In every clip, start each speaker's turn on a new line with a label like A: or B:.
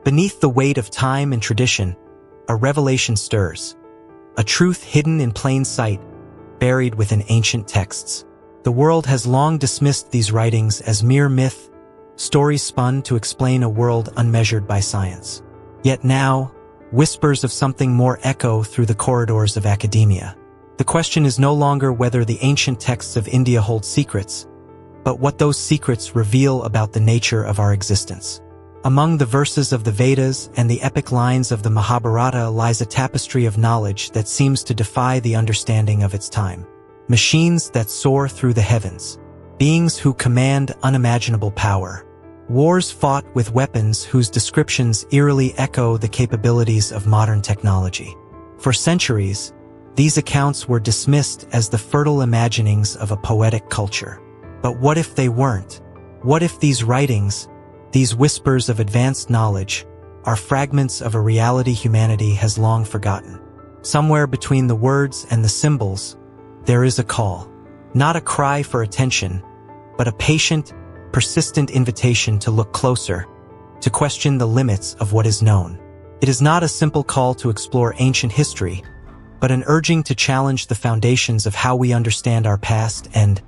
A: Beneath the weight of time and tradition, a revelation stirs. A truth hidden in plain sight, buried within ancient texts. The world has long dismissed these writings as mere myth, stories spun to explain a world unmeasured by science. Yet now, whispers of something more echo through the corridors of academia. The question is no longer whether the ancient texts of India hold secrets, but what those secrets reveal about the nature of our existence. Among the verses of the Vedas and the epic lines of the Mahabharata lies a tapestry of knowledge that seems to defy the understanding of its time. Machines that soar through the heavens. Beings who command unimaginable power. Wars fought with weapons whose descriptions eerily echo the capabilities of modern technology. For centuries, these accounts were dismissed as the fertile imaginings of a poetic culture. But what if they weren't? What if these writings, these whispers of advanced knowledge, are fragments of a reality humanity has long forgotten? Somewhere between the words and the symbols, there is a call. Not a cry for attention, but a patient, persistent invitation to look closer, to question the limits of what is known. It is not a simple call to explore ancient history, but an urging to challenge the foundations of how we understand our past and,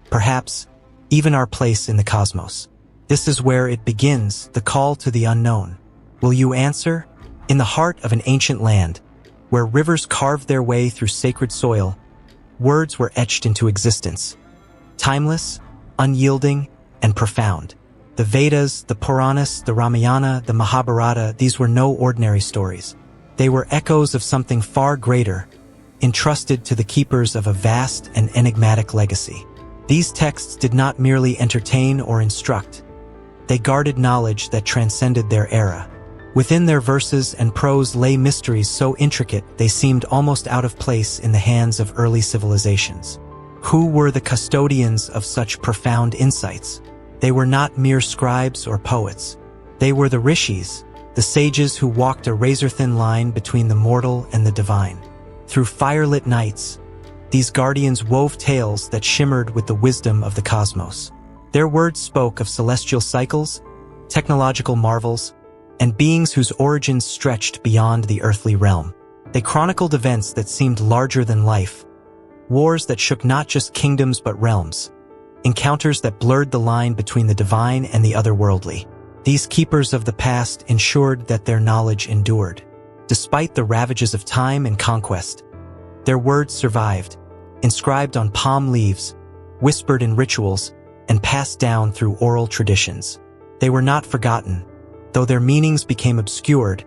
A: perhaps, even our place in the cosmos. This is where it begins, the call to the unknown. Will you answer? In the heart of an ancient land, where rivers carved their way through sacred soil, words were etched into existence. Timeless, unyielding, and profound. The Vedas, the Puranas, the Ramayana, the Mahabharata, these were no ordinary stories. They were echoes of something far greater, entrusted to the keepers of a vast and enigmatic legacy. These texts did not merely entertain or instruct. They guarded knowledge that transcended their era. Within their verses and prose lay mysteries so intricate they seemed almost out of place in the hands of early civilizations. Who were the custodians of such profound insights? They were not mere scribes or poets. They were the rishis, the sages who walked a razor-thin line between the mortal and the divine. Through firelit nights, these guardians wove tales that shimmered with the wisdom of the cosmos. Their words spoke of celestial cycles, technological marvels, and beings whose origins stretched beyond the earthly realm. They chronicled events that seemed larger than life, wars that shook not just kingdoms but realms, encounters that blurred the line between the divine and the otherworldly. These keepers of the past ensured that their knowledge endured. Despite the ravages of time and conquest, their words survived, inscribed on palm leaves, whispered in rituals, and passed down through oral traditions. They were not forgotten, though their meanings became obscured,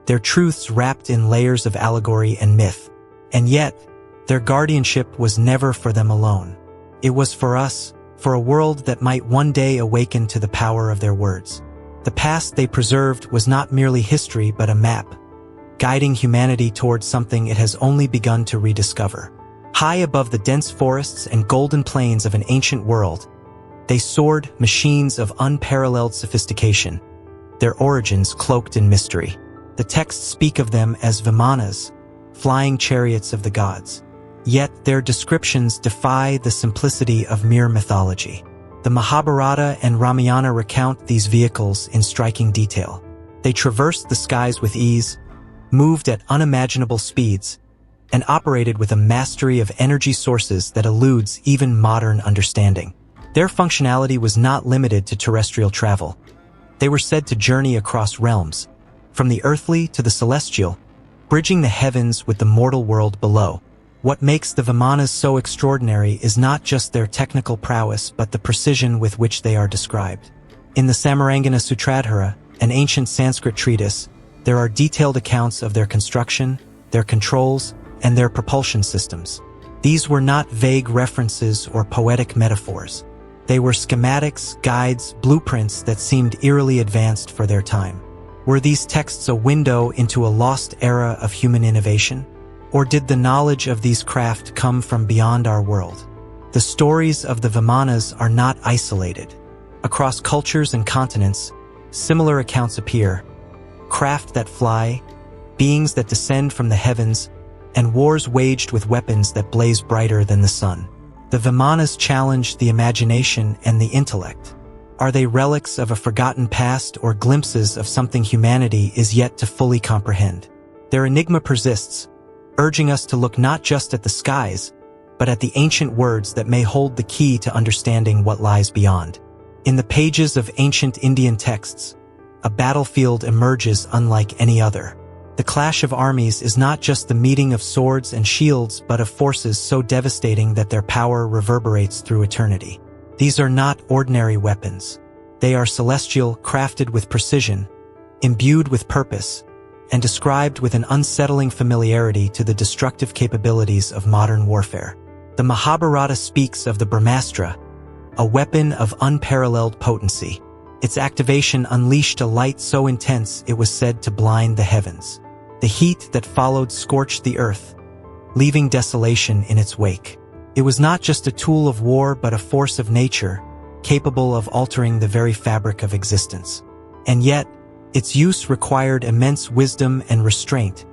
A: their truths wrapped in layers of allegory and myth. And yet, their guardianship was never for them alone. It was for us, for a world that might one day awaken to the power of their words. The past they preserved was not merely history but a map, guiding humanity towards something it has only begun to rediscover. High above the dense forests and golden plains of an ancient world, they soared, machines of unparalleled sophistication, their origins cloaked in mystery. The texts speak of them as Vimanas, flying chariots of the gods. Yet their descriptions defy the simplicity of mere mythology. The Mahabharata and Ramayana recount these vehicles in striking detail. They traversed the skies with ease, moved at unimaginable speeds, and operated with a mastery of energy sources that eludes even modern understanding. Their functionality was not limited to terrestrial travel. They were said to journey across realms, from the earthly to the celestial, bridging the heavens with the mortal world below. What makes the Vimanas so extraordinary is not just their technical prowess but the precision with which they are described. In the Samarangana Sutradhara, an ancient Sanskrit treatise, there are detailed accounts of their construction, their controls, and their propulsion systems. These were not vague references or poetic metaphors. They were schematics, guides, blueprints that seemed eerily advanced for their time. Were these texts a window into a lost era of human innovation? Or did the knowledge of these craft come from beyond our world? The stories of the Vimanas are not isolated. Across cultures and continents, similar accounts appear. Craft that fly, beings that descend from the heavens, and wars waged with weapons that blaze brighter than the sun. The Vimanas challenged the imagination and the intellect. Are they relics of a forgotten past or glimpses of something humanity is yet to fully comprehend? Their enigma persists, urging us to look not just at the skies, but at the ancient words that may hold the key to understanding what lies beyond. In the pages of ancient Indian texts, a battlefield emerges unlike any other. The clash of armies is not just the meeting of swords and shields, but of forces so devastating that their power reverberates through eternity. These are not ordinary weapons. They are celestial, crafted with precision, imbued with purpose, and described with an unsettling familiarity to the destructive capabilities of modern warfare. The Mahabharata speaks of the Brahmastra, a weapon of unparalleled potency. Its activation unleashed a light so intense it was said to blind the heavens. The heat that followed scorched the earth, leaving desolation in its wake. It was not just a tool of war but a force of nature, capable of altering the very fabric of existence. And yet, its use required immense wisdom and restraint,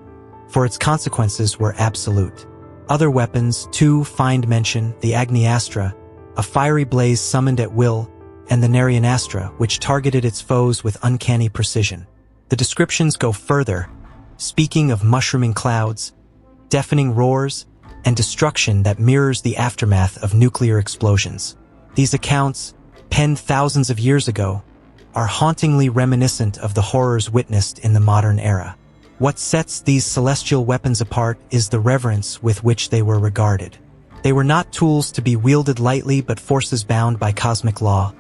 A: for its consequences were absolute. Other weapons, too, find mention: the Agnyastra, a fiery blaze summoned at will, and the Naryanastra, which targeted its foes with uncanny precision. The descriptions go further, speaking of mushrooming clouds, deafening roars, and destruction that mirrors the aftermath of nuclear explosions. These accounts, penned thousands of years ago, are hauntingly reminiscent of the horrors witnessed in the modern era. What sets these celestial weapons apart is the reverence with which they were regarded. They were not tools to be wielded lightly but forces bound by cosmic law,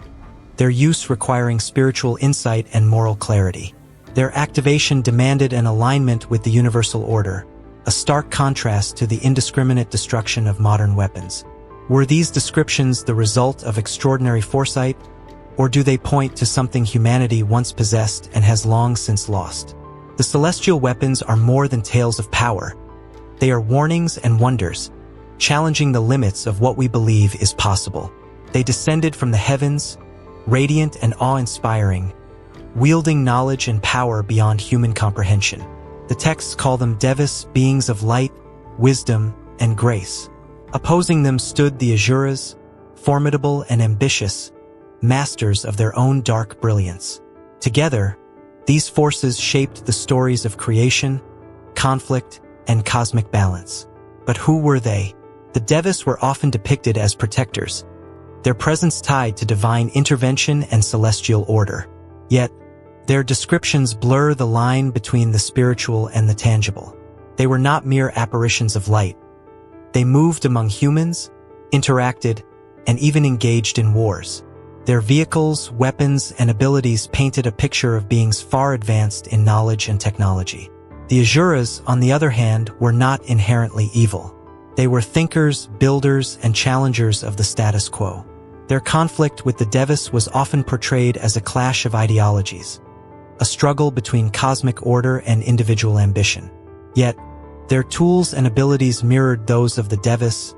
A: their use requiring spiritual insight and moral clarity. Their activation demanded an alignment with the universal order, a stark contrast to the indiscriminate destruction of modern weapons. Were these descriptions the result of extraordinary foresight, or do they point to something humanity once possessed and has long since lost? The celestial weapons are more than tales of power. They are warnings and wonders, challenging the limits of what we believe is possible. They descended from the heavens, radiant and awe-inspiring, wielding knowledge and power beyond human comprehension. The texts call them devas, beings of light, wisdom, and grace. Opposing them stood the asuras, formidable and ambitious, masters of their own dark brilliance. Together, these forces shaped the stories of creation, conflict, and cosmic balance. But who were they? The devas were often depicted as protectors, their presence tied to divine intervention and celestial order. Yet, their descriptions blur the line between the spiritual and the tangible. They were not mere apparitions of light. They moved among humans, interacted, and even engaged in wars. Their vehicles, weapons, and abilities painted a picture of beings far advanced in knowledge and technology. The asuras, on the other hand, were not inherently evil. They were thinkers, builders, and challengers of the status quo. Their conflict with the devas was often portrayed as a clash of ideologies, a struggle between cosmic order and individual ambition. Yet, their tools and abilities mirrored those of the devas,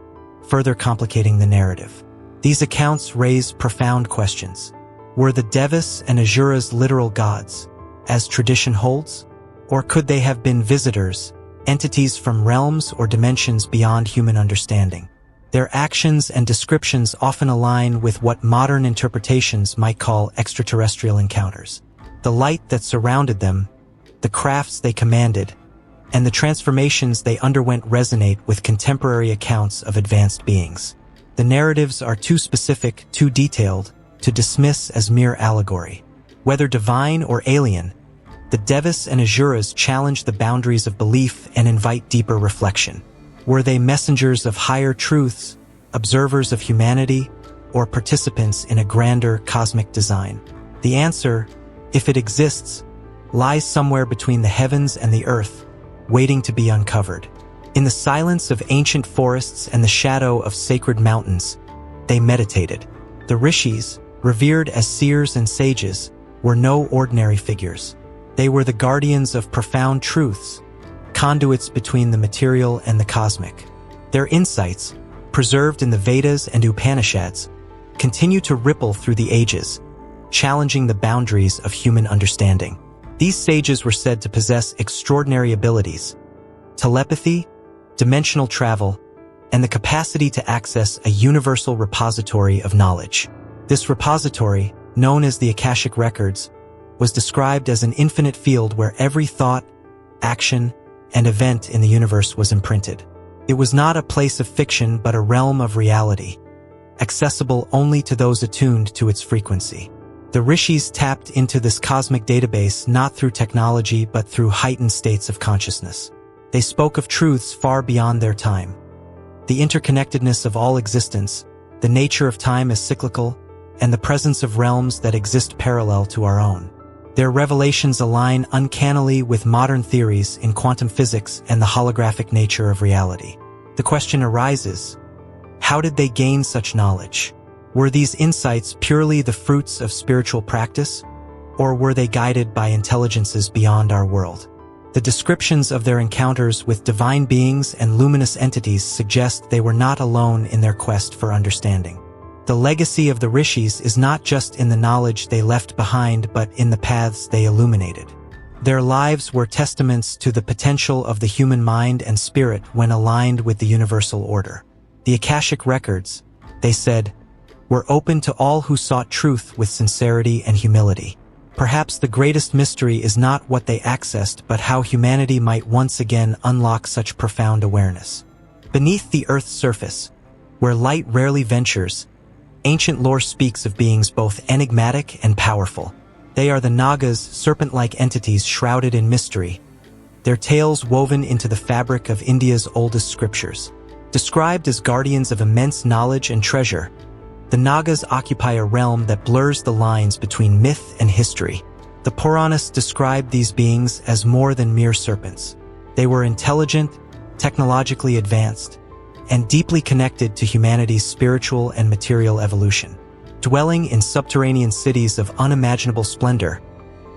A: further complicating the narrative. These accounts raise profound questions. Were the devas and asuras literal gods, as tradition holds? Or could they have been visitors, entities from realms or dimensions beyond human understanding? Their actions and descriptions often align with what modern interpretations might call extraterrestrial encounters. The light that surrounded them, the crafts they commanded, and the transformations they underwent resonate with contemporary accounts of advanced beings. The narratives are too specific, too detailed, to dismiss as mere allegory. Whether divine or alien, the devas and asuras challenge the boundaries of belief and invite deeper reflection. Were they messengers of higher truths, observers of humanity, or participants in a grander cosmic design? The answer, if it exists, lies somewhere between the heavens and the earth, waiting to be uncovered. In the silence of ancient forests and the shadow of sacred mountains, they meditated. The rishis, revered as seers and sages, were no ordinary figures. They were the guardians of profound truths, conduits between the material and the cosmic. Their insights, preserved in the Vedas and Upanishads, continue to ripple through the ages, challenging the boundaries of human understanding. These sages were said to possess extraordinary abilities: telepathy, dimensional travel, and the capacity to access a universal repository of knowledge. This repository, known as the Akashic Records, was described as an infinite field where every thought, action, and event in the universe was imprinted. It was not a place of fiction but a realm of reality, accessible only to those attuned to its frequency. The rishis tapped into this cosmic database not through technology but through heightened states of consciousness. They spoke of truths far beyond their time. The interconnectedness of all existence, the nature of time as cyclical, and the presence of realms that exist parallel to our own. Their revelations align uncannily with modern theories in quantum physics and the holographic nature of reality. The question arises, how did they gain such knowledge? Were these insights purely the fruits of spiritual practice, or were they guided by intelligences beyond our world? The descriptions of their encounters with divine beings and luminous entities suggest they were not alone in their quest for understanding. The legacy of the rishis is not just in the knowledge they left behind but in the paths they illuminated. Their lives were testaments to the potential of the human mind and spirit when aligned with the universal order. The Akashic Records, they said, were open to all who sought truth with sincerity and humility. Perhaps the greatest mystery is not what they accessed but how humanity might once again unlock such profound awareness. Beneath the Earth's surface, where light rarely ventures, ancient lore speaks of beings both enigmatic and powerful. They are the Nagas, serpent-like entities shrouded in mystery, their tales woven into the fabric of India's oldest scriptures. Described as guardians of immense knowledge and treasure, the Nagas occupy a realm that blurs the lines between myth and history. The Puranas described these beings as more than mere serpents. They were intelligent, technologically advanced, and deeply connected to humanity's spiritual and material evolution. Dwelling in subterranean cities of unimaginable splendor,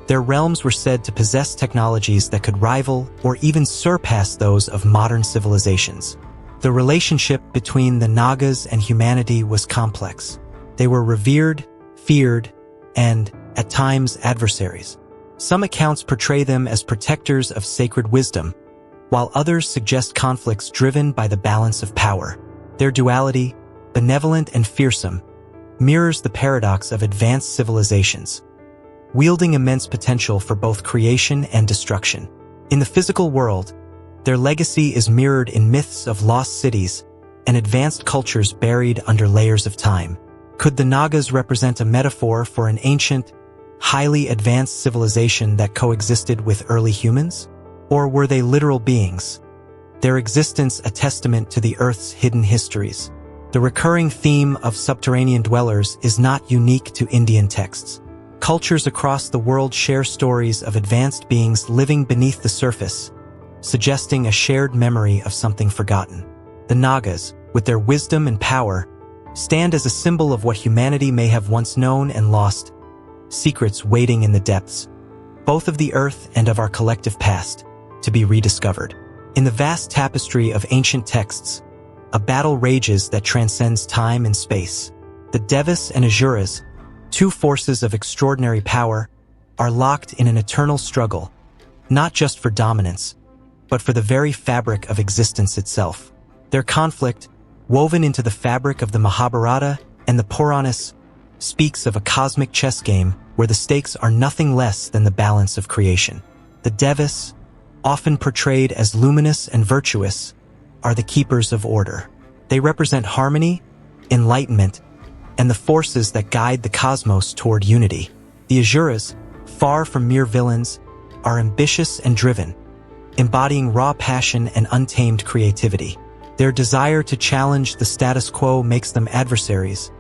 A: their realms were said to possess technologies that could rival or even surpass those of modern civilizations. The relationship between the Nagas and humanity was complex. They were revered, feared, and, at times, adversaries. Some accounts portray them as protectors of sacred wisdom, while others suggest conflicts driven by the balance of power. Their duality, benevolent and fearsome, mirrors the paradox of advanced civilizations, wielding immense potential for both creation and destruction. In the physical world, their legacy is mirrored in myths of lost cities and advanced cultures buried under layers of time. Could the Nagas represent a metaphor for an ancient, highly advanced civilization that coexisted with early humans? Or were they literal beings, their existence a testament to the Earth's hidden histories? The recurring theme of subterranean dwellers is not unique to Indian texts. Cultures across the world share stories of advanced beings living beneath the surface, suggesting a shared memory of something forgotten. The Nagas, with their wisdom and power, stand as a symbol of what humanity may have once known and lost, secrets waiting in the depths, both of the earth and of our collective past, to be rediscovered. In the vast tapestry of ancient texts, a battle rages that transcends time and space. The Devas and Asuras, two forces of extraordinary power, are locked in an eternal struggle, not just for dominance, but for the very fabric of existence itself. Their conflict, woven into the fabric of the Mahabharata and the Puranas, speaks of a cosmic chess game where the stakes are nothing less than the balance of creation. The Devas, often portrayed as luminous and virtuous, are the keepers of order. They represent harmony, enlightenment, and the forces that guide the cosmos toward unity. The Asuras, far from mere villains, are ambitious and driven, embodying raw passion and untamed creativity. Their desire to challenge the status quo makes them adversaries,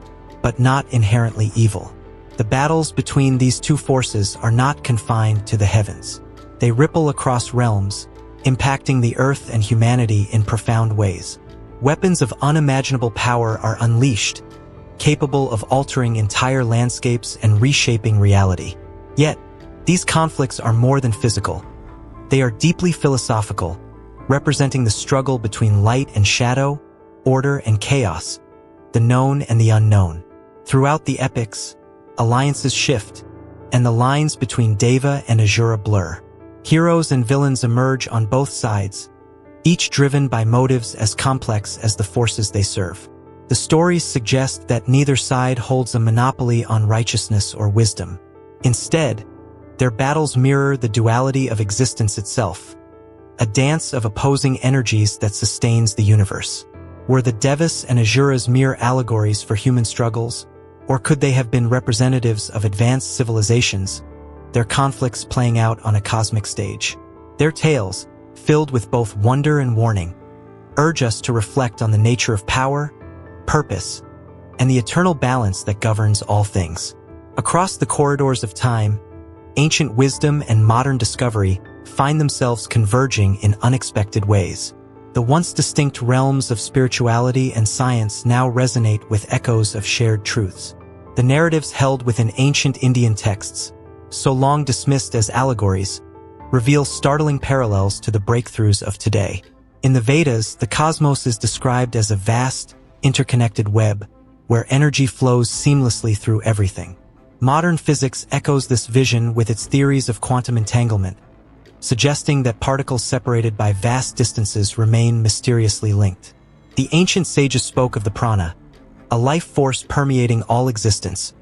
A: but not inherently evil. The battles between these two forces are not confined to the heavens. They ripple across realms, impacting the earth and humanity in profound ways. Weapons of unimaginable power are unleashed, capable of altering entire landscapes and reshaping reality. Yet, these conflicts are more than physical. They are deeply philosophical, representing the struggle between light and shadow, order and chaos, the known and the unknown. Throughout the epics, alliances shift, and the lines between Deva and Asura blur. Heroes and villains emerge on both sides, each driven by motives as complex as the forces they serve. The stories suggest that neither side holds a monopoly on righteousness or wisdom. Instead, their battles mirror the duality of existence itself, a dance of opposing energies that sustains the universe. Were the Devas and Asuras mere allegories for human struggles, or could they have been representatives of advanced civilizations, their conflicts playing out on a cosmic stage? Their tales, filled with both wonder and warning, urge us to reflect on the nature of power, purpose, and the eternal balance that governs all things. Across the corridors of time, ancient wisdom and modern discovery find themselves converging in unexpected ways. The once distinct realms of spirituality and science now resonate with echoes of shared truths. The narratives held within ancient Indian texts, so long dismissed as allegories, reveal startling parallels to the breakthroughs of today. In the Vedas, the cosmos is described as a vast, interconnected web, where energy flows seamlessly through everything. Modern physics echoes this vision with its theories of quantum entanglement, suggesting that particles separated by vast distances remain mysteriously linked. The ancient sages spoke of the prana, a life force permeating all existence,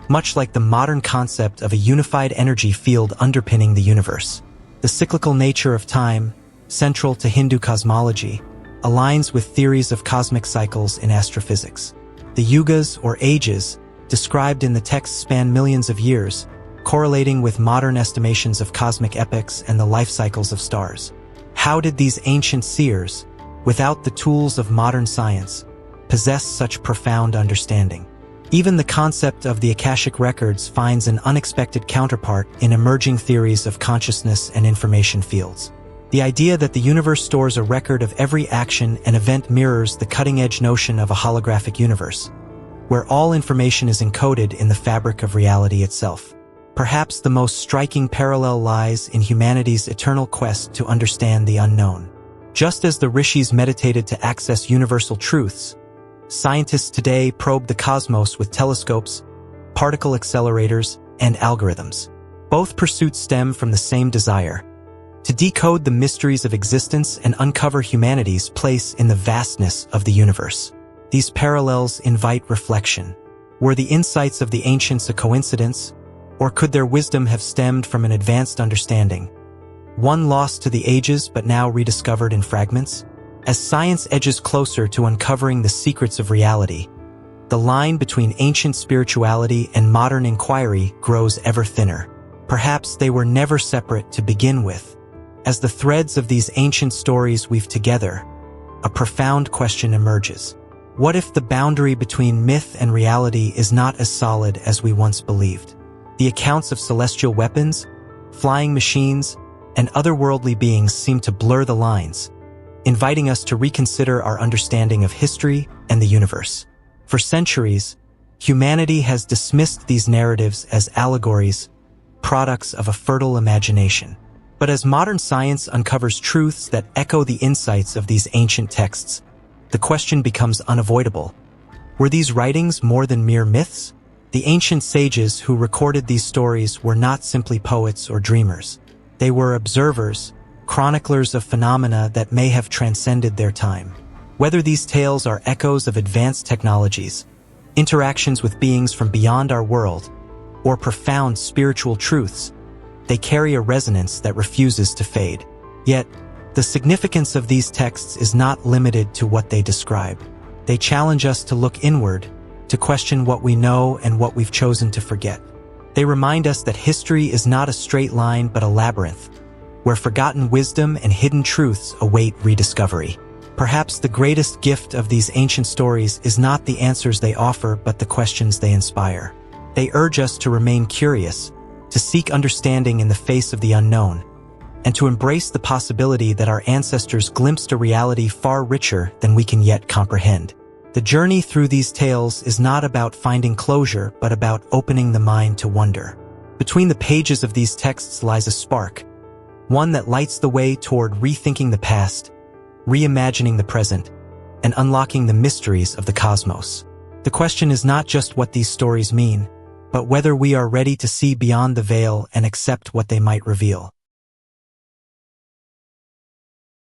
A: much like the modern concept of a unified energy field underpinning the universe. The cyclical nature of time, central to Hindu cosmology, aligns with theories of cosmic cycles in astrophysics. The yugas, or ages, described in the text span millions of years, correlating with modern estimations of cosmic epochs and the life cycles of stars. How did these ancient seers, without the tools of modern science, possess such profound understanding? Even the concept of the Akashic records finds an unexpected counterpart in emerging theories of consciousness and information fields. The idea that the universe stores a record of every action and event mirrors the cutting-edge notion of a holographic universe, where all information is encoded in the fabric of reality itself. Perhaps the most striking parallel lies in humanity's eternal quest to understand the unknown. Just as the rishis meditated to access universal truths, scientists today probe the cosmos with telescopes, particle accelerators, and algorithms. Both pursuits stem from the same desire: to decode the mysteries of existence and uncover humanity's place in the vastness of the universe. These parallels invite reflection. Were the insights of the ancients a coincidence, or could their wisdom have stemmed from an advanced understanding, one lost to the ages but now rediscovered in fragments? As science edges closer to uncovering the secrets of reality, the line between ancient spirituality and modern inquiry grows ever thinner. Perhaps they were never separate to begin with. As the threads of these ancient stories weave together, a profound question emerges. What if the boundary between myth and reality is not as solid as we once believed? The accounts of celestial weapons, flying machines, and otherworldly beings seem to blur the lines, inviting us to reconsider our understanding of history and the universe. For centuries, humanity has dismissed these narratives as allegories, products of a fertile imagination. But as modern science uncovers truths that echo the insights of these ancient texts, the question becomes unavoidable. Were these writings more than mere myths? The ancient sages who recorded these stories were not simply poets or dreamers. They were observers, chroniclers of phenomena that may have transcended their time. Whether these tales are echoes of advanced technologies, interactions with beings from beyond our world, or profound spiritual truths, they carry a resonance that refuses to fade. Yet, the significance of these texts is not limited to what they describe. They challenge us to look inward, to question what we know and what we've chosen to forget. They remind us that history is not a straight line but a labyrinth, where forgotten wisdom and hidden truths await rediscovery. Perhaps the greatest gift of these ancient stories is not the answers they offer but the questions they inspire. They urge us to remain curious, to seek understanding in the face of the unknown, and to embrace the possibility that our ancestors glimpsed a reality far richer than we can yet comprehend. The journey through these tales is not about finding closure, but about opening the mind to wonder. Between the pages of these texts lies a spark, one that lights the way toward rethinking the past, reimagining the present, and unlocking the mysteries of the cosmos. The question is not just what these stories mean, but whether we are ready to see beyond the veil and accept what they might reveal.